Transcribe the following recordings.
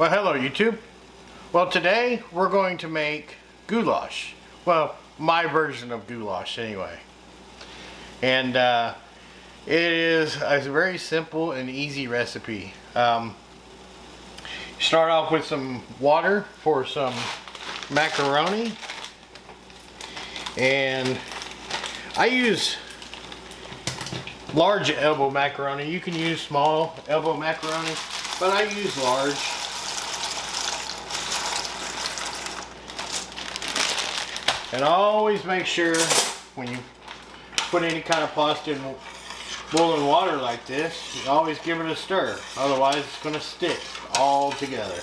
Well, hello YouTube. Well, today we're going to make goulash. Well, my version of goulash anyway. And it is a very simple and easy recipe. Start off with some water for some macaroni. And I use large elbow macaroni. You can use small elbow macaroni, but I use large. And always make sure when you put any kind of pasta in boiling water like this, you always give it a stir. Otherwise it's going to stick all together.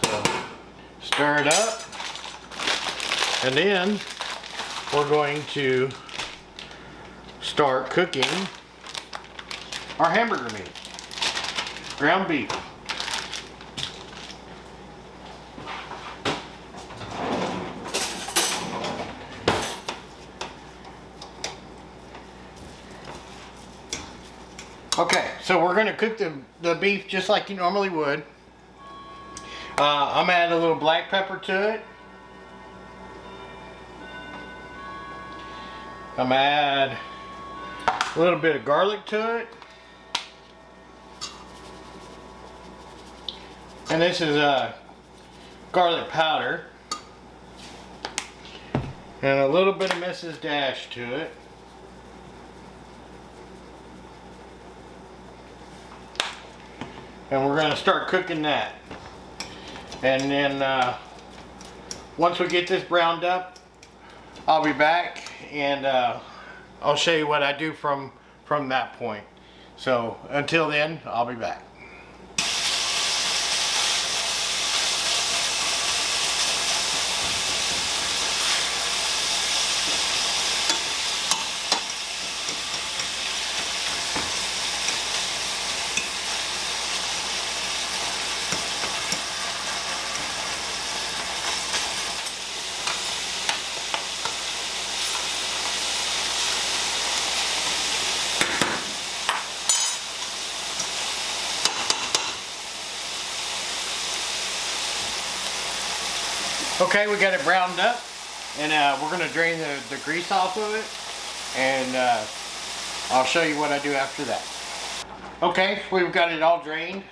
So stir it up. And then we're going to start cooking our hamburger meat. Ground beef. Okay, so we're going to cook the beef just like you normally would. I'm going to add a little black pepper to it. I'm going to add a little bit of garlic to it. And this is garlic powder. And a little bit of Mrs. Dash to it. And we're going to start cooking that. And then once we get this browned up, I'll be back and I'll show you what I do from that point. So until then, I'll be back. Okay, we got it browned up, and we're going to drain the grease off of it, and I'll show you what I do after that. Okay, we've got it all drained.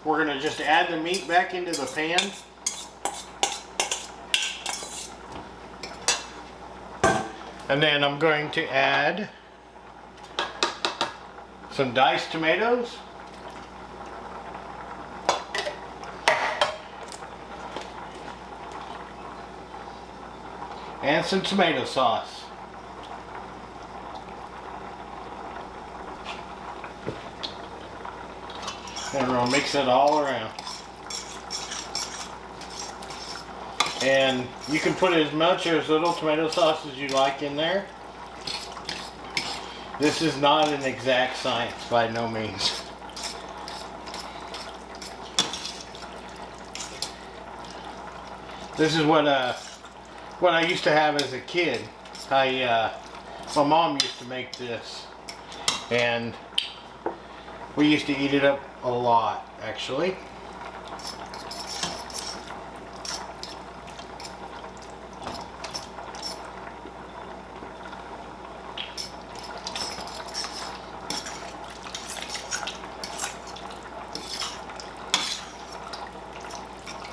We're going to just add the meat back into the pan. And then I'm going to add some diced tomatoes. And some tomato sauce. And we're going to mix it all around. And you can put as much or as little tomato sauce as you like in there. This is not an exact science by no means. This is what I used to have as a kid. My mom used to make this, and we used to eat it up a lot, actually.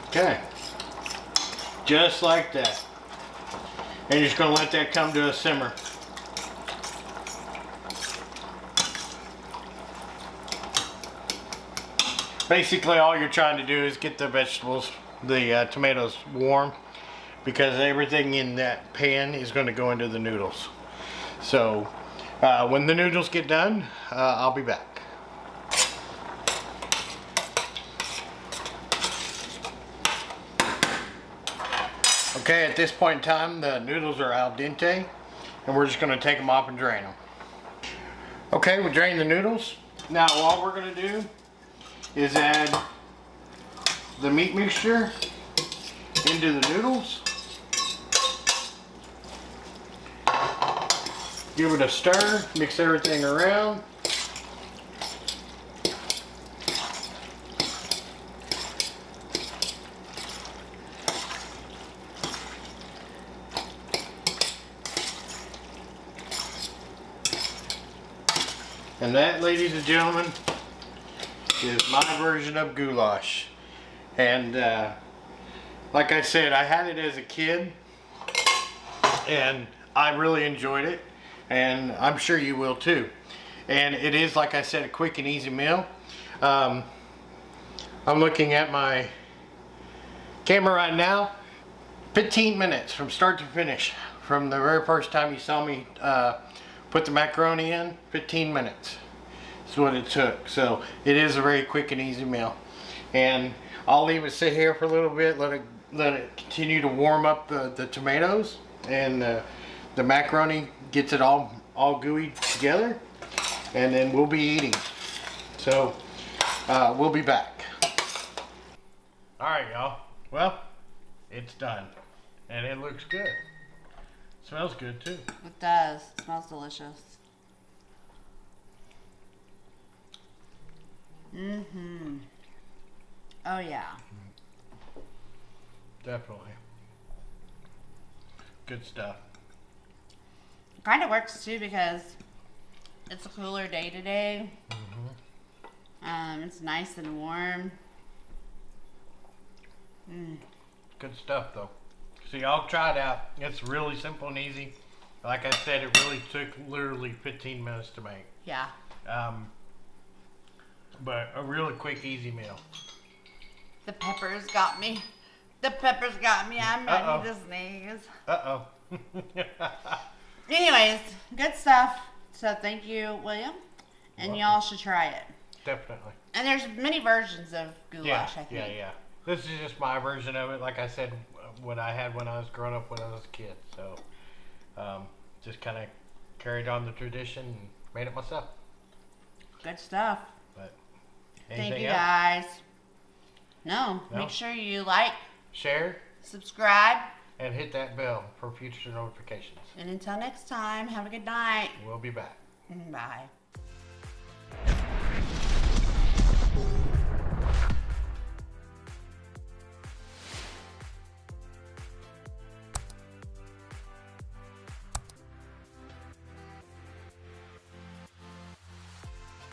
Okay, just like that. And you're just going to let that come to a simmer. Basically all you're trying to do is get the vegetables, the tomatoes warm, because everything in that pan is going to go into the noodles. So when the noodles get done, I'll be back. Okay, at this point in time, the noodles are al dente, and we're just going to take them off and drain them. Okay, we drained the noodles. Now all we're going to do is add the meat mixture into the noodles. Give it a stir, mix everything around. And that, ladies and gentlemen, is my version of goulash. And like I said, I had it as a kid, and I really enjoyed it, and I'm sure you will too. And it is, like I said, a quick and easy meal. I'm looking at my camera right now. 15 minutes from start to finish. From the very first time you saw me put the macaroni in, 15 minutes is what it took. So it is a very quick and easy meal. And I'll leave it sit here for a little bit, let it continue to warm up the tomatoes, and the macaroni gets it all gooey together, and then we'll be eating. So we'll be back. All right, y'all. Well, it's done, and it looks good. Smells good too. It does. It smells delicious. Mm-hmm. Oh yeah. Definitely. Good stuff. Kind of works too because it's a cooler day today. It's nice and warm. Good stuff though. So y'all try it out. It's really simple and easy. Like I said, it really took literally 15 minutes to make. Yeah. But a really quick, easy meal. The peppers got me. The peppers got me. I'm ready to sneeze. Uh-oh. Anyways, good stuff. So thank you, William. And y'all should try it. Definitely. And there's many versions of goulash, I think. Yeah. This is just my version of it. Like I said, what I had when I was growing up when I was a kid. So just kind of carried on the tradition and made it myself. Good stuff. But Thank you, else? guys. No, make sure you like, share, subscribe, and hit that bell for future notifications. and until next time, have a good night. We'll be back. Bye.